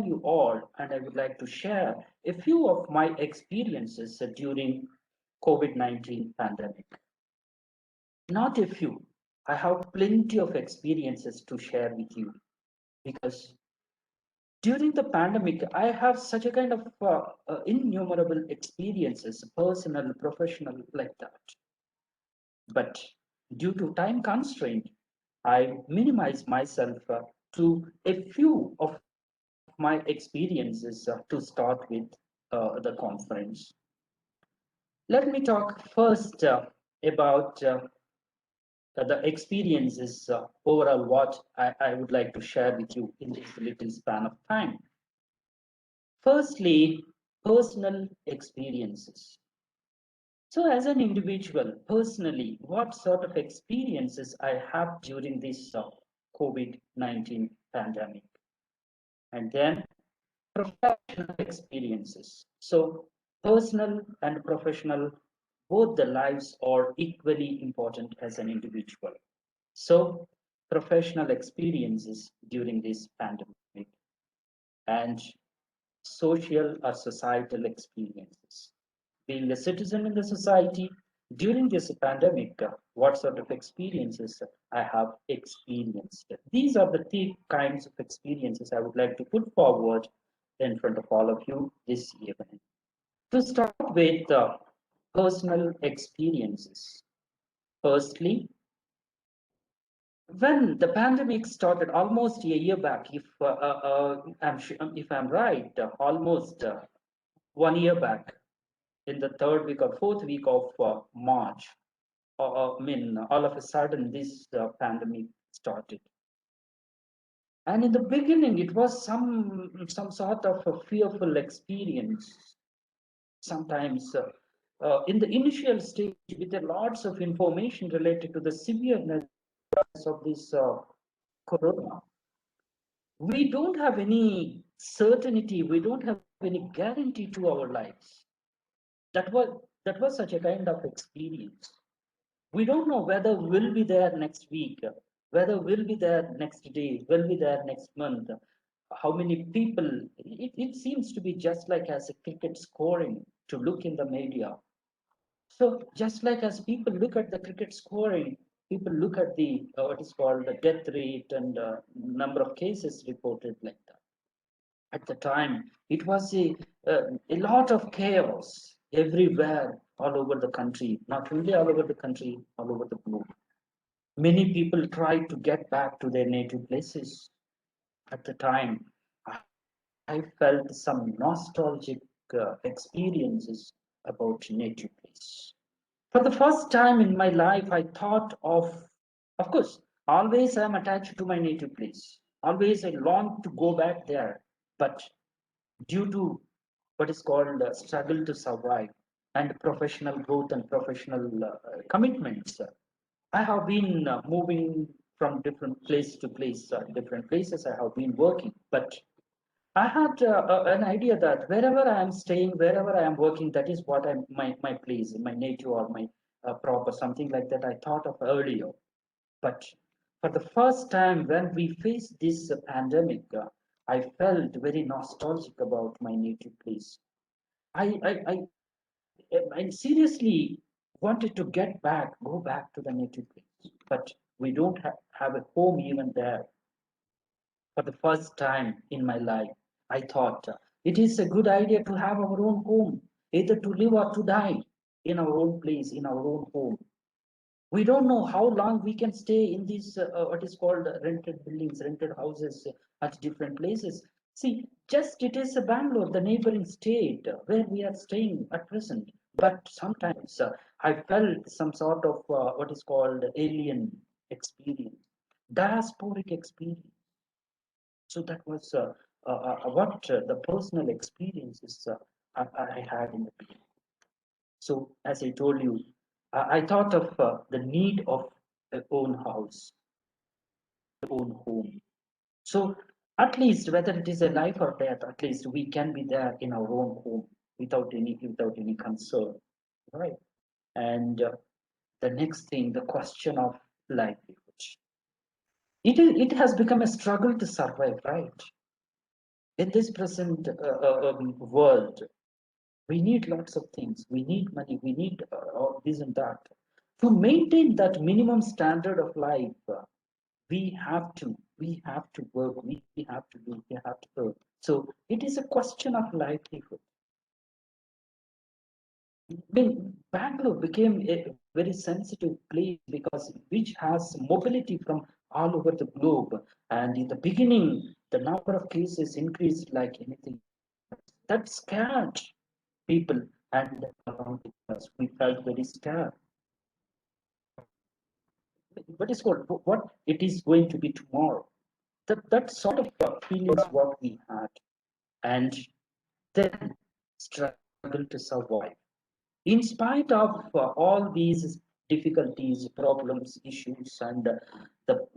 you all, and I would like to share a few of my experiences during COVID-19 pandemic. Not a few. I have plenty of experiences to share with you because during the pandemic, I have such a kind of innumerable experiences, personal, professional, like that. But due to time constraint, I minimize myself to a few of my experiences to start with the conference. Let me talk first about the experiences overall what I would like to share with you in this little span of time. Firstly, personal experiences. So, as an individual, personally, what sort of experiences I have during this COVID-19 pandemic? And then professional experiences. So, personal and professional, both the lives are equally important as an individual. So, professional experiences during this pandemic and social or societal experiences. Being a citizen in the society during this pandemic, what sort of experiences I have experienced. These are the three kinds of experiences I would like to put forward in front of all of you this evening. To start with personal experiences. Firstly, when the pandemic started almost a year back, if I'm right, almost 1 year back, in the third week or fourth week of March, all of a sudden this pandemic started. And in the beginning, it was some sort of a fearful experience. Sometimes, in the initial stage, with lots of information related to the severeness of this corona, we don't have any certainty. We don't have any guarantee to our lives. That was such a kind of experience. We don't know whether we'll be there next week, whether we'll be there next day, we'll be there next month. How many people? It seems to be just like as a cricket scoring to look in the media. So just like as people look at the cricket scoring, people look at the what is called the death rate and number of cases reported like that. At the time, it was a lot of chaos everywhere, all over the country, not only all over the country, all over the globe. Many people tried to get back to their native places. At the time, I felt some nostalgic experiences about native place. For the first time in my life, I thought of course, always I'm attached to my native place. Always I long to go back there. But due to what is called struggle to survive and professional growth and professional commitments, I have been moving from different place to place, different places I have been working. But I had an idea that wherever I am staying, wherever I am working, that is what my place, my native or my proper, something like that I thought of earlier. But for the first time, when we faced this pandemic, I felt very nostalgic about my native place. I seriously wanted to get back, go back to the native place, but we don't have a home even there. For the first time in my life, I thought it is a good idea to have our own home, either to live or to die in our own place, in our own home. We don't know how long we can stay in these what is called rented buildings, rented houses at different places. See, just it is Bangalore, the neighboring state where we are staying at present. But sometimes I felt some sort of what is called alien experience, diasporic experience. So that was what the personal experiences I had in the beginning. So as I told you, I thought of the need of a own house, own home. So at least whether it is a life or death, at least we can be there in our own home without any concern, right? And the next thing, the question of livelihood. It has become a struggle to survive, right? In this present world, we need lots of things. We need money. We need all this and that. To maintain that minimum standard of life, we have to work. We have to do. We have to earn. So it is a question of livelihood. When Bangalore became a very sensitive place because which has mobility from all over the globe, and in the beginning, the number of cases increased like anything. That scared people, and around us, we felt very scared. What is called what it is going to be tomorrow? That sort of feelings what we had, and then struggle to survive. In spite of all these difficulties, problems, issues, and the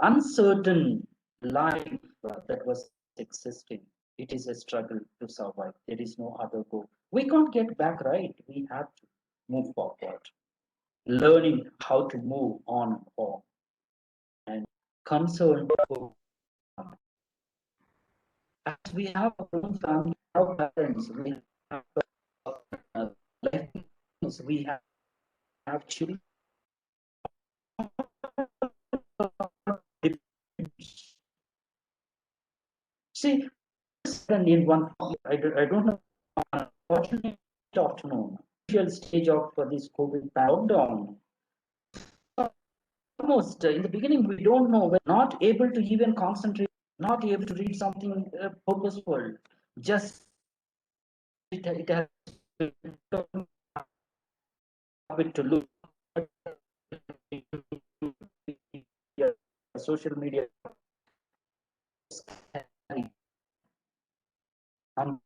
uncertain life that was existing, it is a struggle to survive. There is no other goal. We can't get back right. We have to move forward, learning how to move on and concerned for as we have our own family, our parents, we have uh, life, we have children. See, in one, I don't know, unfortunate afternoon, initial stage of this COVID lockdown. Almost in the beginning, we don't know, we're not able to even concentrate, not able to read something purposeful. Just it has to look at social media and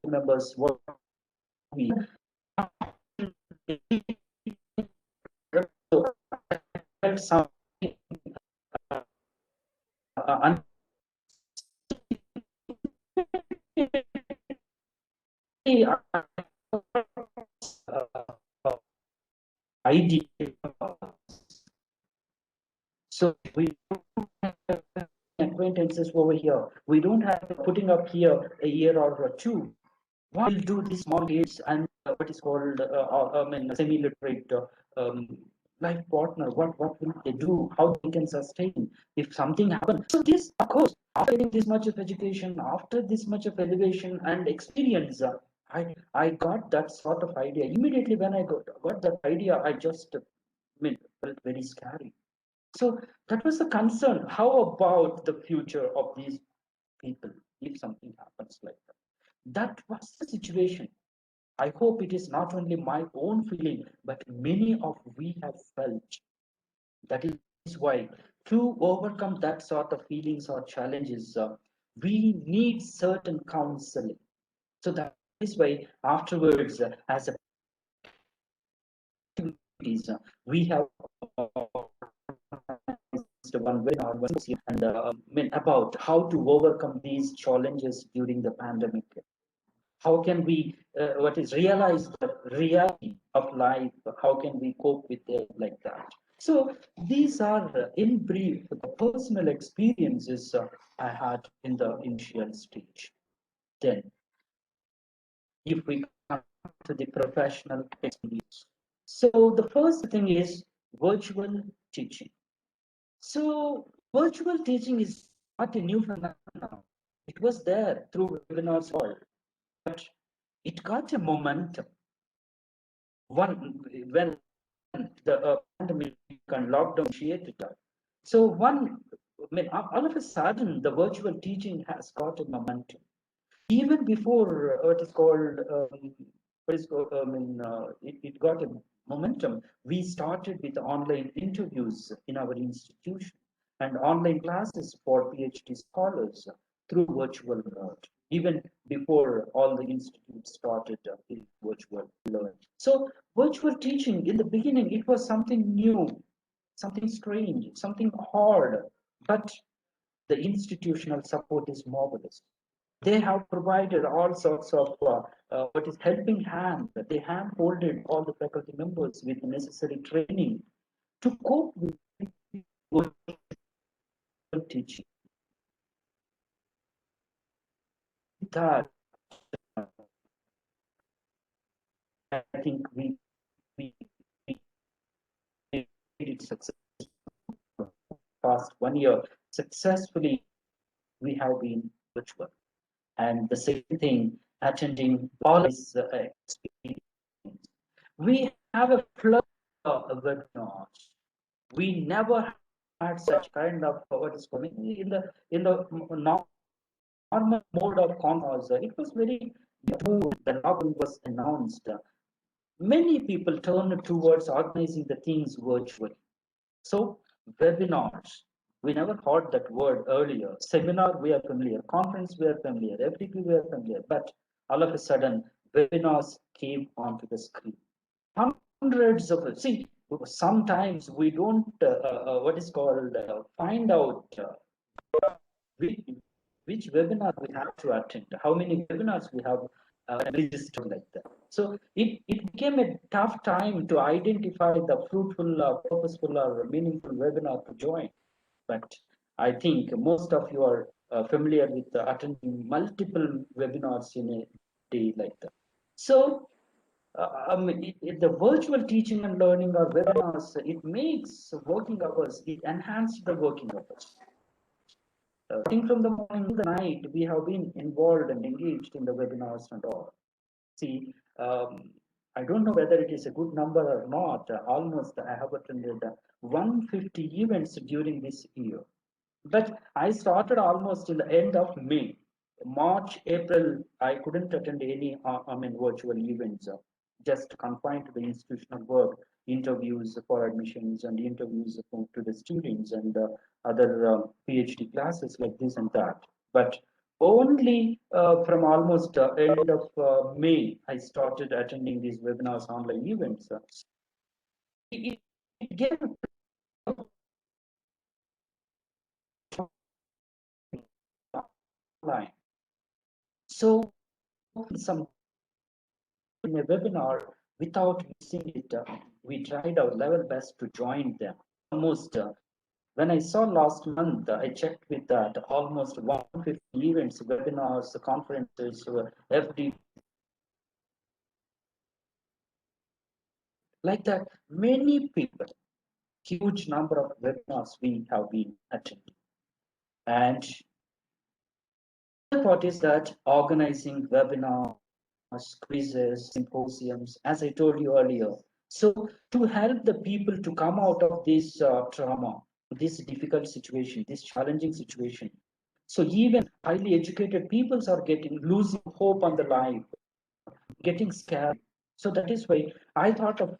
members what we felt some uh, idea. So we acquaintances over here. We don't have putting up here a year or two. What will do these small kids and what is called semi-literate life partner? What will they do? How they can sustain if something happens? So this, of course, after getting this much of education, after this much of elevation and experience, I got that sort of idea immediately when I got that idea. I just felt very scary. So that was the concern. How about the future of these people if something happens like that? That was the situation. I hope it is not only my own feeling, but many of we have felt. That is why to overcome that sort of feelings or challenges, we need certain counseling. So that is why afterwards, as a communities, we have one webinar and about how to overcome these challenges during the pandemic. How can we what is realize the reality of life? How can we cope with it like that? So these are in brief the personal experiences I had in the initial stage. Then if we come to the professional experience, so the first thing is virtual teaching. So virtual teaching is not a new phenomenon. It was there through webinars, all, but it got a momentum one when the pandemic and lockdown initiated that. So all of a sudden, the virtual teaching has got a momentum. Even before what is called it got a momentum. We started with online interviews in our institution and online classes for PhD scholars through virtual mode. Even before all the institutes started in virtual learning. So virtual teaching in the beginning, it was something new, something strange, something hard, but the institutional support is marvelous. They have provided all sorts of what is helping hand. They have holded all the faculty members with the necessary training to cope with virtual teaching. that, I think we made it successful. Past 1 year, successfully we have been virtual. And the same thing, attending all these experience. We have a flow of webinars. We never had such kind of what is coming in the normal mode of conference. It was very smooth. The lockdown was announced. Many people turned towards organizing the things virtually. So webinars, we never heard that word earlier. Seminar, we are familiar. Conference, we are familiar. FTP, we are familiar. But all of a sudden, webinars came onto the screen. Hundreds of, see, sometimes we don't, what is called, find out which, which webinar we have to attend, how many webinars we have registered like that. So it became a tough time to identify the fruitful, purposeful, or meaningful webinar to join. But I think most of you are familiar with attending multiple webinars in a day like that. So the virtual teaching and learning or webinars, it makes working hours, it enhances the working hours. I think from the morning to the night, we have been involved and engaged in the webinars and all. See, I don't know whether it is a good number or not. Almost I have attended 150 events during this year. But I started almost in the end of May. March, April, I couldn't attend any, virtual events, just confined to the institutional work, interviews for admissions and interviews to the students and other PhD classes like this and that. But only from almost end of May, I started attending these webinars, online events. It, it gave online. So some in a webinar without missing it, we tried our level best to join them. Almost when I saw last month, I checked with that almost 150 events, webinars, conferences, FD, like that. Many people, huge number of webinars we have been attending. And the part is that organizing webinars, quizzes, symposiums, as I told you earlier. So to help the people to come out of this trauma, this difficult situation, this challenging situation. So even highly educated peoples are getting losing hope on the life, getting scared. So that is why I thought of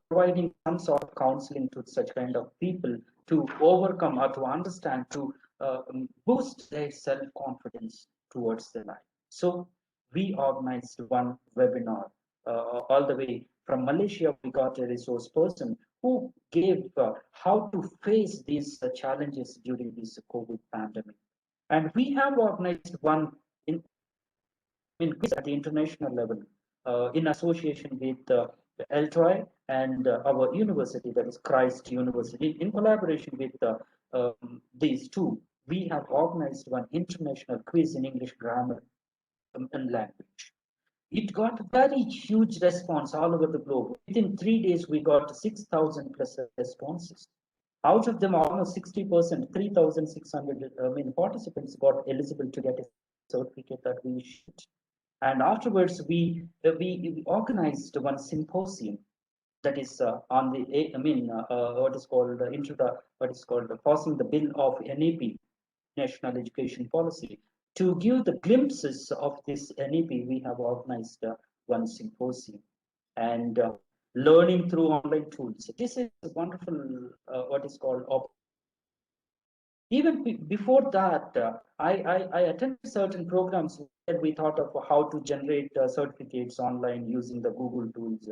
providing some sort of counseling to such kind of people to overcome or to understand, to boost their self-confidence towards their life. So we organized one webinar all the way from Malaysia. We got a resource person who gave how to face these challenges during this COVID pandemic. And we have organized one in quiz at the international level in association with LTOI and our university, that is Christ University, in collaboration with these two. We have organized one international quiz in English grammar and language. It got very huge response all over the globe. Within 3 days, we got 6,000 plus responses. Out of them, almost 60%, 3,600 participants got eligible to get a certificate that we issued. And afterwards, we organized one symposium that is on the what is called into the what is called passing the bill of NEP, National Education Policy. To give the glimpses of this NEP, we have organized one symposium and learning through online tools. This is a wonderful what is called even before that, I attended certain programs where we thought of how to generate certificates online using the Google tools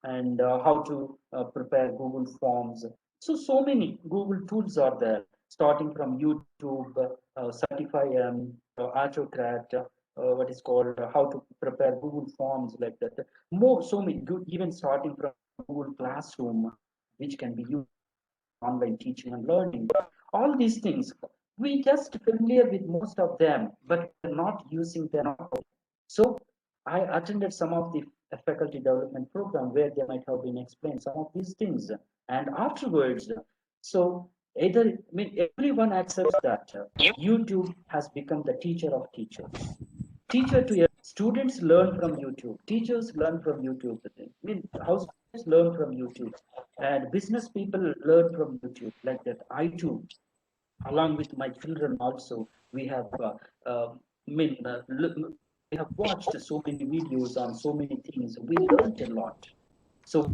and how to prepare Google Forms. So many Google tools are there, starting from YouTube, Certify, Autocrat, what is called how to prepare Google Forms like that. So many good, even starting from Google Classroom, which can be used online teaching and learning. All these things. we just familiar with most of them, but we're not using them. So I attended some of the faculty development program where they might have been explained some of these things. And afterwards, so either, I mean, everyone accepts that YouTube has become the teacher of teachers. Teacher to students learn from YouTube, teachers learn from YouTube. I mean, households learn from YouTube, and business people learn from YouTube. Like that, I too, along with my children also, we have we have watched so many videos on so many things. We learned a lot. So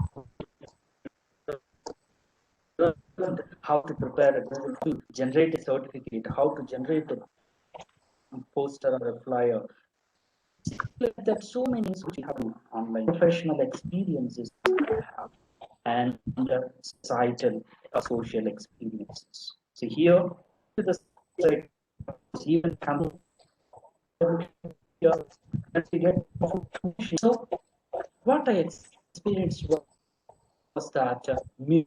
learned how to prepare a to generate a certificate, how to generate a poster or a flyer. Like that, so many things which we have to online professional experiences we have, and societal social experiences. So here to the side, even come here and we get information. So what I experienced was that the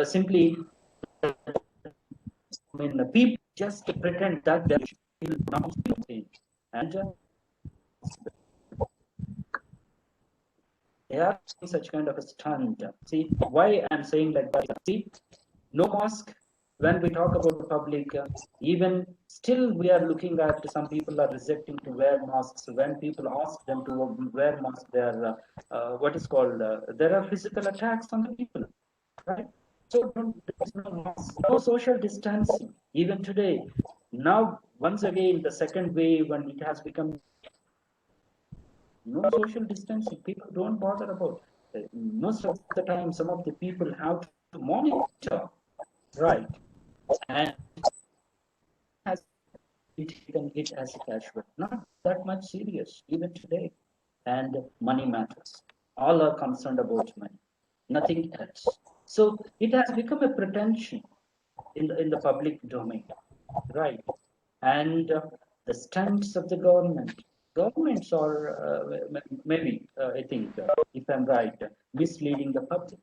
simply, I mean, people just pretend that they will not change, and they are doing such kind of a stunt. See why I'm saying like that? See, no mask. When we talk about public, even still we are looking at some people are rejecting to wear masks. When people ask them to wear masks, they are what is called there are physical attacks on the people, right? So there's no mask, no social distancing. Even today, now once again the second wave when it has become no social distancing, people don't bother about. Most of the time, some of the people have to monitor, right? And has taken it as a casual, not that much serious, even today. And money matters. All are concerned about money, nothing else. So it has become a pretension in the public domain, right? And the stance of the government. Governments are maybe, I think, if I'm right, misleading the public.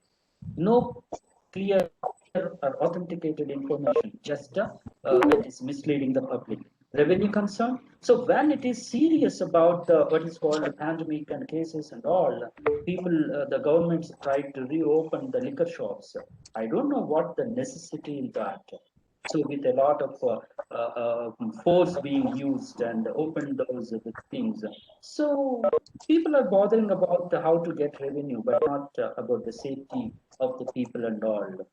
No clear or authenticated information, just it is misleading the public. Revenue concern. So when it is serious about what is called the pandemic and cases and all, people, the governments tried to reopen the liquor shops. I don't know what the necessity in that. So with a lot of force being used and open those things. So people are bothering about how to get revenue, but not about the safety of the people and all.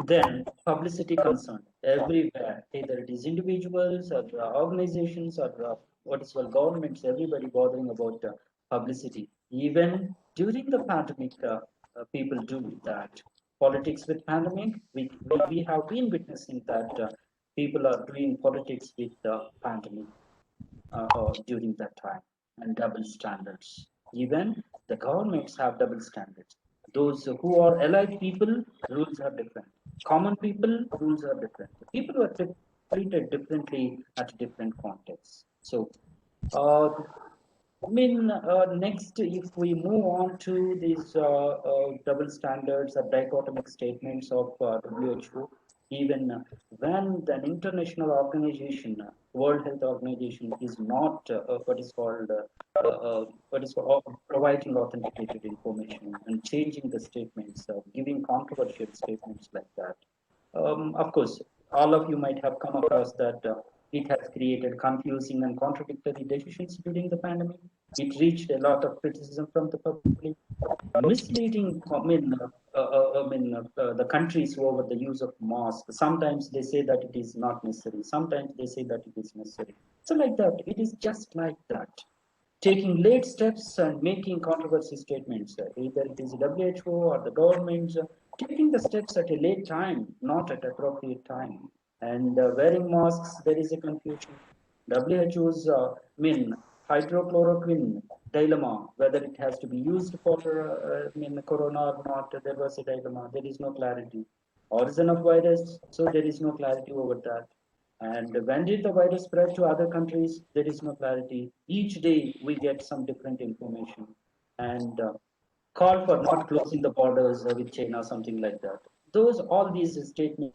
Then publicity concern everywhere, either it is individuals or organizations or what is called governments, everybody bothering about publicity. Even during the pandemic, people do that. Politics with pandemic, we have been witnessing that people are doing politics with the pandemic during that time, and double standards. Even the governments have double standards. Those who are allied people, rules are different. Common people, rules are different. People are treated differently at different contexts. So, uh, next, if we move on to these double standards or dichotomic statements of WHO, even when an international organization, World Health Organization, is not what is called providing authenticated information and changing the statements, giving controversial statements like that. Of course, all of you might have come across that it has created confusing and contradictory decisions during the pandemic. It reached a lot of criticism from the public, misleading. The countries over the use of masks. Sometimes they say that it is not necessary. Sometimes they say that it is necessary. So like that, it is just like that. Taking late steps and making controversy statements, either it is WHO or the government. taking the steps at a late time, not at appropriate time. And wearing masks, there is a confusion. WHO's hydrochloroquine dilemma, whether it has to be used for corona or not, there was a dilemma. There is no clarity. Origin of virus, so there is no clarity over that. And when did the virus spread to other countries? There is no clarity. Each day we get some different information. And call for not closing the borders with China, something like that. All these statements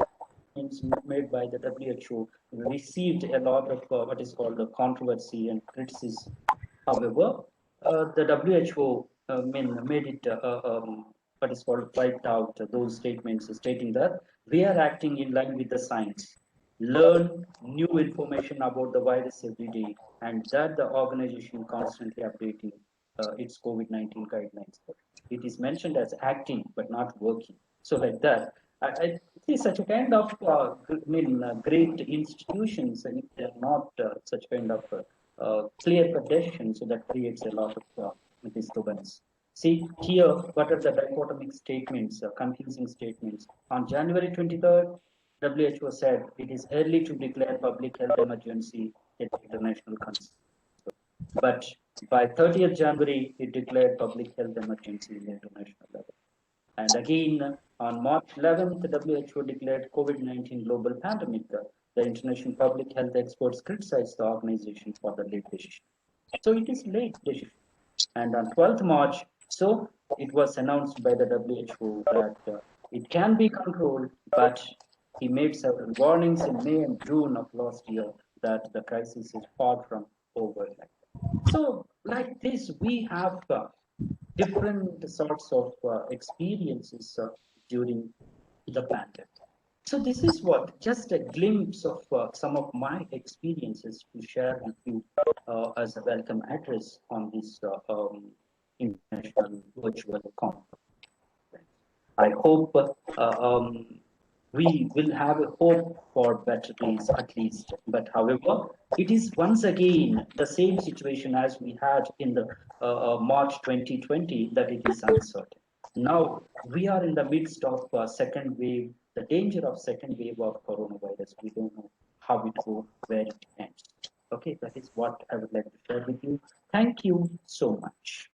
made by the WHO received a lot of what is called a controversy and criticism. However, the WHO made it what is called wiped out those statements stating that we are acting in line with the science, learn new information about the virus every day, and that the organization constantly updating its COVID-19 guidelines. It is mentioned as acting but not working. So like that, I see such a kind of great institutions, and if they are not such kind of clear-cut decisions, so that creates a lot of disturbance. See here, what are the dichotomic statements, confusing statements? On January 23rd, WHO said it is early to declare public health emergency at international concern. But by 30th January, it declared public health emergency in the international level. And again, on March 11th, the WHO declared COVID-19 global pandemic. The international public health experts criticized the organization for the late decision. So it is late decision. And on 12th March, so it was announced by the WHO that it can be controlled, but he made several warnings in May and June of last year that the crisis is far from over. So, like this, we have different sorts of experiences during the pandemic. So, this is what just a glimpse of some of my experiences to share with you as a welcome address on this international virtual conference. I hope we will have a hope for better days at least. But however, it is once again the same situation as we had in the March 2020, that it is uncertain. Now we are in the midst of second wave, the danger of second wave of coronavirus. We don't know how it goes, where it ends. Okay, that is what I would like to share with you. Thank you so much.